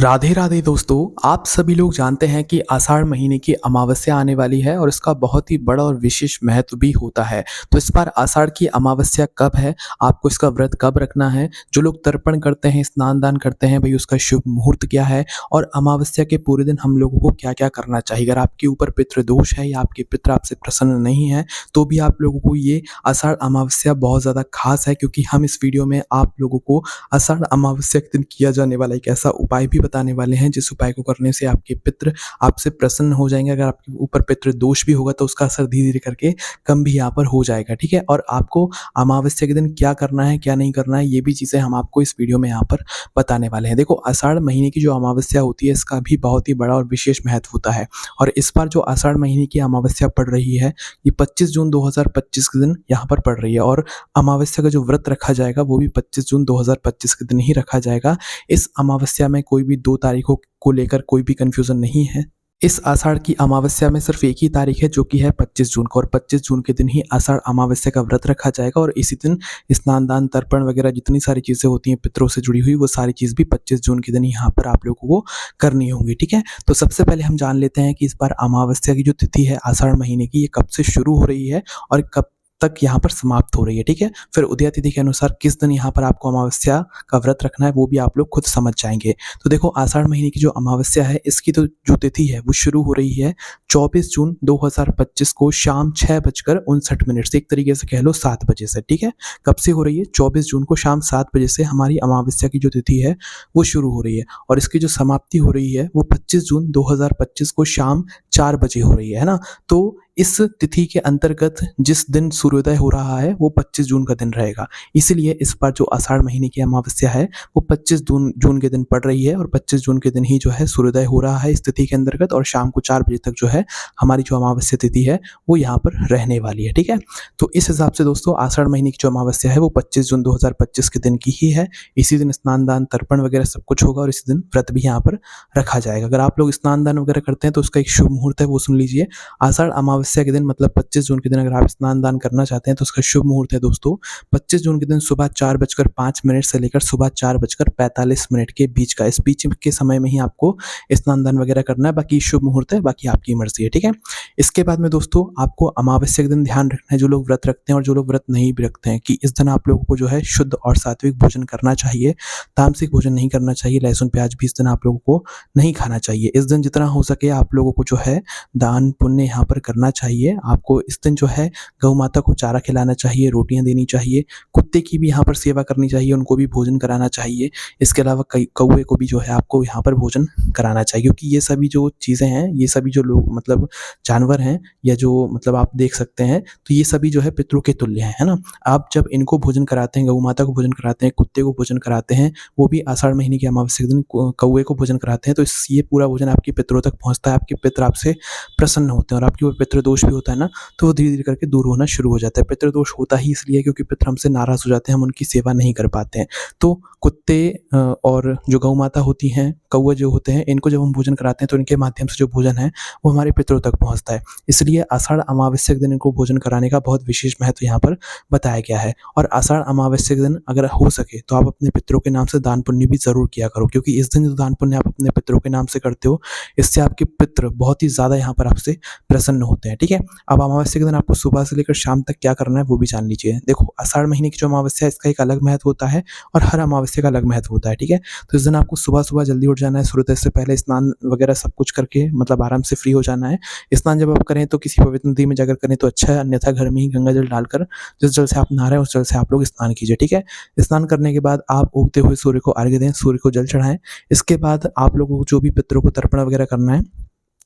राधे राधे दोस्तों। आप सभी लोग जानते हैं कि आषाढ़ महीने की अमावस्या आने वाली है और इसका बहुत ही बड़ा और विशेष महत्व भी होता है। तो इस बार आषाढ़ की अमावस्या कब है, आपको इसका व्रत कब रखना है, जो लोग तर्पण करते हैं, स्नान दान करते हैं, भाई उसका शुभ मुहूर्त क्या है और अमावस्या के पूरे दिन हम लोगों को क्या क्या करना चाहिए। अगर आपके ऊपर पितृदोष है या आपके पितर आपसे प्रसन्न नहीं है तो भी आप लोगों को ये आषाढ़ अमावस्या बहुत ज़्यादा खास है, क्योंकि हम इस वीडियो में आप लोगों को आषाढ़ अमावस्या के दिन किया जाने वाला एक ऐसा उपाय भी बताने वाले हैं जिस उपाय को करने से आपके पितृ आपसे प्रसन्न हो जाएंगे। अगर आपके ऊपर पितृ दोष भी होगा तो उसका असर धीरे धीरे करके कम भी यहाँ पर हो जाएगा। ठीक है, और आपको अमावस्या के दिन क्या करना है क्या नहीं करना है ये भी चीज़ें हम आपको इस वीडियो में यहाँ पर बताने वाले हैं। देखो, आषाढ़ महीने की जो अमावस्या होती है इसका भी बहुत ही बड़ा और विशेष महत्व होता है। और इस बार जो आषाढ़ महीने की अमावस्या पड़ रही है ये 25 जून 2025 के दिन यहाँ पर पड़ रही है। और अमावस्या का जो व्रत रखा जाएगा वो भी 25 जून 2025 के दिन ही रखा जाएगा। इस अमावस्या में कोई भी 2 तारीखों को लेकर कोई भी कन्फ्यूज़न नहीं है। इस आषाढ़ की अमावस्या में सिर्फ एक ही तारीख है जो कि है 25 जून को, और 25 जून के दिन ही आषाढ़ अमावस्या का व्रत रखा जाएगा। और इसी दिन स्नान दान तर्पण वगैरह जितनी सारी चीज़ें होती हैं पितरों से जुड़ी हुई वो सारी चीज़ भी 25 जून के दिन ही यहाँ पर आप लोगों को करनी होंगी। ठीक है, तो सबसे पहले हम जान लेते हैं कि इस बार अमावस्या की जो तिथि है आषाढ़ महीने की ये कब से शुरू हो रही है और कब तक यहाँ पर समाप्त हो रही है। ठीक है, फिर उदया तिथि के अनुसार किस दिन यहाँ पर आपको अमावस्या का व्रत रखना है वो भी आप लोग खुद समझ जाएंगे। तो देखो, आषाढ़ महीने की जो अमावस्या है इसकी तो जो तिथि है वो शुरू हो रही है 24 जून 2025 को शाम 6:59 से, एक तरीके से कह लो 7 बजे से। ठीक है, कब से हो रही है? 24 जून को शाम 7 बजे से हमारी अमावस्या की जो तिथि है वो शुरू हो रही है और इसकी जो समाप्ति हो रही है वो 25 जून 2025 को शाम 4 बजे हो रही है ना। तो इस तिथि के अंतर्गत जिस दिन सूर्योदय हो रहा है वो 25 जून का दिन रहेगा। इसीलिए इस बार जो आषाढ़ महीने की अमावस्या है वो 25 जून के दिन पड़ रही है और 25 जून के दिन ही जो है सूर्योदय हो रहा है इस तिथि के अंतर्गत, और शाम को 4 बजे तक जो है हमारी जो अमावस्या तिथि है वो यहाँ पर रहने वाली है। ठीक है, तो इस हिसाब से दोस्तों आषाढ़ महीने की जो अमावस्या है वो 25 जून 2025 के दिन की ही है। इसी दिन स्नान दान तर्पण वगैरह सब कुछ होगा और इसी दिन व्रत भी यहाँ पर रखा जाएगा। अगर आप लोग स्नान दान वगैरह करते हैं तो उसका एक शुभ मुहूर्त है वो सुन लीजिए। आषाढ़ अमावस्या के दिन मतलब 25 जून के दिन अगर आप स्नान दान करना चाहते हैं तो उसका शुभ मुहूर्त है दोस्तों 25 जून के दिन सुबह 4:05 से लेकर सुबह 4:45 के बीच का। इस बीच के समय में ही आपको स्नान दान वगैरह करना है, बाकी शुभ मुहूर्त है, बाकी आपकी मर्जी है। ठीक है, इसके बाद में दोस्तों आपको अमावस्या के दिन ध्यान रखना है, जो लोग व्रत रखते हैं और जो लोग व्रत नहीं भी रखते हैं, कि इस दिन आप लोगों को जो है शुद्ध और सात्विक भोजन करना चाहिए, तामसिक भोजन नहीं करना चाहिए। लहसुन प्याज भी इस दिन आप लोगों को नहीं खाना चाहिए। इस दिन जितना हो सके आप लोगों को जो है दान पुण्य यहाँ पर करना चाहिए। आपको इस दिन जो है गौ माता को चारा खिलाना चाहिए, रोटियां देनी चाहिए, कुत्ते की भी यहाँ पर सेवा करनी चाहिए, उनको भी भोजन कराना चाहिए। इसके अलावा कौवे को भी जो है आपको यहाँ पर भोजन कराना चाहिए, क्योंकि ये सभी जो चीज़ें हैं, ये सभी जो लोग मतलब जानवर हैं या जो मतलब आप देख सकते हैं, तो ये सभी जो है पितरों के तुल्य हैं, है ना। आप जब इनको भोजन कराते हैं, गौ माता को भोजन कराते हैं, कुत्ते को भोजन कराते हैं, वो भी आषाढ़ महीने की अमावस्या के दिन कौवे को भोजन कराते हैं, तो ये पूरा भोजन आपके पितरों तक पहुँचता है। आपके पितर आपसे प्रसन्न होते हैं और आपके ऊपर पितृदोष भी होता है ना, तो वो धीरे धीरे करके दूर होना शुरू हो जाता है। पितृदोष होता ही इसलिए क्योंकि पितर हमसे नाराज हो जाते हैं, हम उनकी सेवा नहीं कर पाते हैं। तो कुत्ते और जो गौ माता होती हैं, कौवे जो होते हैं, इनको जब हम भोजन कराते हैं तो इनके माध्यम से जो भोजन है वो हमारे पितरों तक पहुंचता है। इसलिए आषाढ़ अमावस्या के दिन इनको भोजन कराने का बहुत विशेष महत्व यहाँ पर बताया गया है। और आषाढ़ अमावस्या के दिन अगर हो सके तो आप अपने पितरों के नाम से दान पुण्य भी जरूर किया करो, क्योंकि इस दिन जो दान पुण्य आप अपने पितरों के नाम से करते हो इससे आपके पितर बहुत ही ज्यादा यहाँ पर आपसे प्रसन्न होते हैं। ठीक है, अब अमावस्या के दिन आपको सुबह से लेकर शाम तक क्या करना है वो भी जान लीजिए। देखो, आषाढ़ महीने की जो अमावस्या है इसका एक अलग महत्व होता है और हर अमावस्या का अलग महत्व होता है। ठीक है, तो इस दिन आपको सुबह सुबह जल्दी उठ जाना है, सूर्योदय से पहले स्नान वगैरह सब कुछ करके मतलब आराम से फ्री हो जाना है। स्नान जब आप करें तो किसी पवित्र नदी में जाकर करें तो अच्छा है, अन्यथा घर में ही गंगा जल डालकर जिस जल से आप नहा रहे हैं उस जल से आप लोग स्नान कीजिए। ठीक है, स्नान करने के बाद आप उगते हुए सूर्य को अर्घ्य दें, सूर्य को जल चढ़ाएं। इसके बाद आप लोगों को जो भी पितरों को तर्पण वगैरह करना है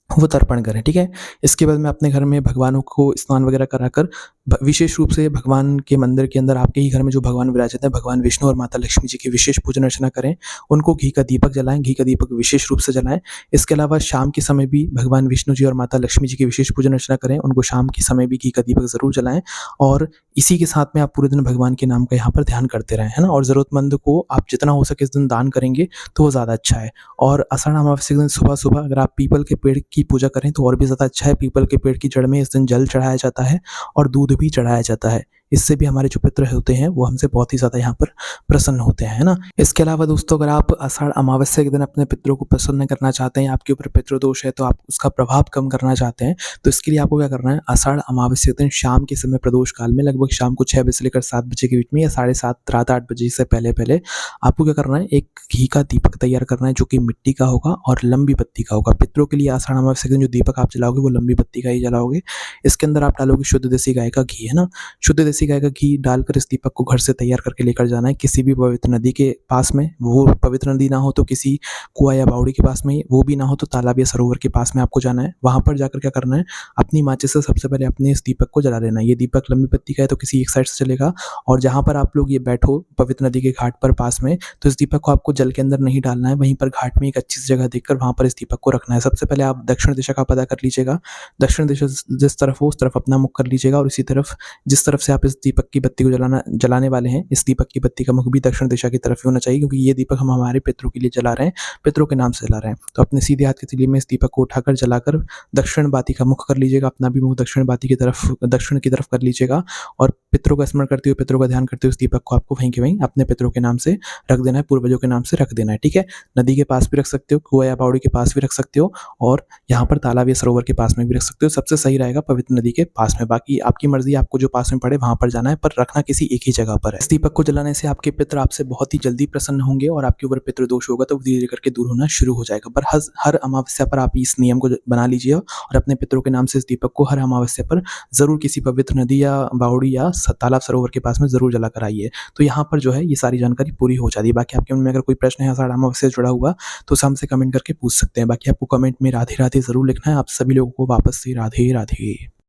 वो तर्पण करें। ठीक है, इसके बाद में अपने घर में भगवानों को स्नान वगैरह कराकर विशेष रूप से भगवान के मंदिर के अंदर आपके ही घर में जो भगवान विराजित हैं, भगवान विष्णु और माता लक्ष्मी जी की विशेष पूजन अर्चना करें। उनको घी का दीपक जलाएं, घी का दीपक विशेष रूप से जलाएं। इसके अलावा शाम के समय भी भगवान विष्णु जी और माता लक्ष्मी जी की विशेष पूजन अर्चना करें, उनको शाम के समय भी घी का दीपक जरूर जलाएं। और इसी के साथ में आप पूरे दिन भगवान के नाम का यहाँ पर ध्यान करते रहें, है ना। और ज़रूरतमंद को आप जितना हो सके इस दिन दान करेंगे तो वो ज़्यादा अच्छा है। और आषाढ़ अमावस्या के दिन सुबह सुबह अगर आप पीपल के पेड़ की पूजा करें तो और भी ज़्यादा अच्छा है। पीपल के पेड़ की जड़ में इस दिन जल चढ़ाया जाता है और दूध भी चढ़ाया जाता है। इससे भी हमारे जो पितृ होते हैं वो हमसे बहुत ही ज़्यादा यहाँ पर प्रसन्न होते हैं, है ना? इसके अलावा दोस्तों अगर आप आषाढ़ अमावस्या के दिन अपने पितरों को प्रसन्न करना चाहते हैं, आपके ऊपर पितृदोष है तो आप उसका प्रभाव कम करना चाहते हैं, तो इसके लिए आपको क्या करना है, आषाढ़ अमावस्या के दिन शाम के समय प्रदोष काल में लगभग शाम को 6 बजे से लेकर 7 बजे के बीच में या साढ़े 7 रात 8 बजे से पहले-पहले आपको क्या करना है, एक घी का दीपक तैयार करना है जो कि मिट्टी का होगा और लंबी बत्ती का होगा। पितरों के लिए आषाढ़ अमावस्या के दिन जो दीपक आप जलाओगे वो लंबी बत्ती का ही जलाओगे। इसके अंदर आप डालोगे शुद्ध देसी गाय का घी, है ना? शुद्ध देसी गाय का घी डालकर इस दीपक को घर से तैयार करके लेकर जाना है किसी भी पवित्र नदी के पास में। वो पवित्र नदी ना हो तो किसी कुआँ या बावड़ी के पास में, वो भी ना हो तो तालाब या सरोवर के पास में आपको जाना है। वहाँ पर जाकर क्या करना है, अपनी माचिस से सबसे पहले अपने इस दीपक को जला लेना है। ये दीपक लंबी बत्ती का है तो किसी एक साइड से चलेगा, और जहाँ पर आप लोग ये बैठो पवित्र नदी के घाट पर पास में, तो इस दीपक को आपको जल के अंदर नहीं डालना है, वहीं पर घाट में एक अच्छी सी जगह देखकर वहाँ पर इस दीपक को रखना है। सबसे पहले आप दक्षिण दिशा का पता कर लीजिएगा, दक्षिण दिशा जिस तरफ हो उस तरफ अपना मुख कर लीजिएगा, और इसी तरफ जिस तरफ से आप इस दीपक की बत्ती को जलाने वाले हैं, इस दीपक की बत्ती का मुख भी दक्षिण दिशा की तरफ ही होना चाहिए, क्योंकि ये दीपक हम हमारे पितरों के लिए जला रहे हैं, पितरों के नाम से जला रहे हैं। तो अपने सीधे हाथ के तीली में इस दीपक को उठाकर जलाकर दक्षिण बाती का मुख कर लीजिएगा, अपना भी मुख दक्षिण बाती की तरफ, दक्षिण की तरफ कर लीजिएगा, और पितरों का स्मरण करते हुए, पितरों का ध्यान करते हुए इस दीपक को आपको वहीं के वहीं अपने पितरों के नाम से रख देना है, पूर्वजों के नाम से रख देना है, ठीक है? नदी के पास भी रख सकते हो, कुआँ या बावड़ी के पास भी रख सकते हो, और यहाँ पर तालाब या सरोवर के पास में भी रख सकते हो। सबसे सही रहेगा पवित्र नदी के पास में। बाकी आपकी मर्जी, आपको जो पास में पड़े वहाँ पर जाना है, पर रखना किसी एक ही जगह पर है। इस दीपक को जलाने से आपके पितर आपसे बहुत ही जल्दी प्रसन्न होंगे, और आपके ऊपर पितृदोष होगा तो धीरे-धीरे करके दूर होना शुरू हो जाएगा। पर हर अमावस्या पर आप इस नियम को बना लीजिए, और अपने पितरों के नाम से इस दीपक को हर अमावस्या पर ज़रूर किसी पवित्र नदी या बावड़ी या तालाब सरोवर के पास में ज़रूर जलाकर आइए। तो यहाँ पर जो है ये सारी जानकारी पूरी हो जाती है। बाकी आपके मन में अगर कोई प्रश्न है आषाढ़ अमावस्या से जुड़ा हुआ, तो उसे हमसे कमेंट करके पूछ सकते हैं। बाकी आपको कमेंट में राधे राधे ज़रूर लिखना है। आप सभी लोगों को वापस से राधे राधे।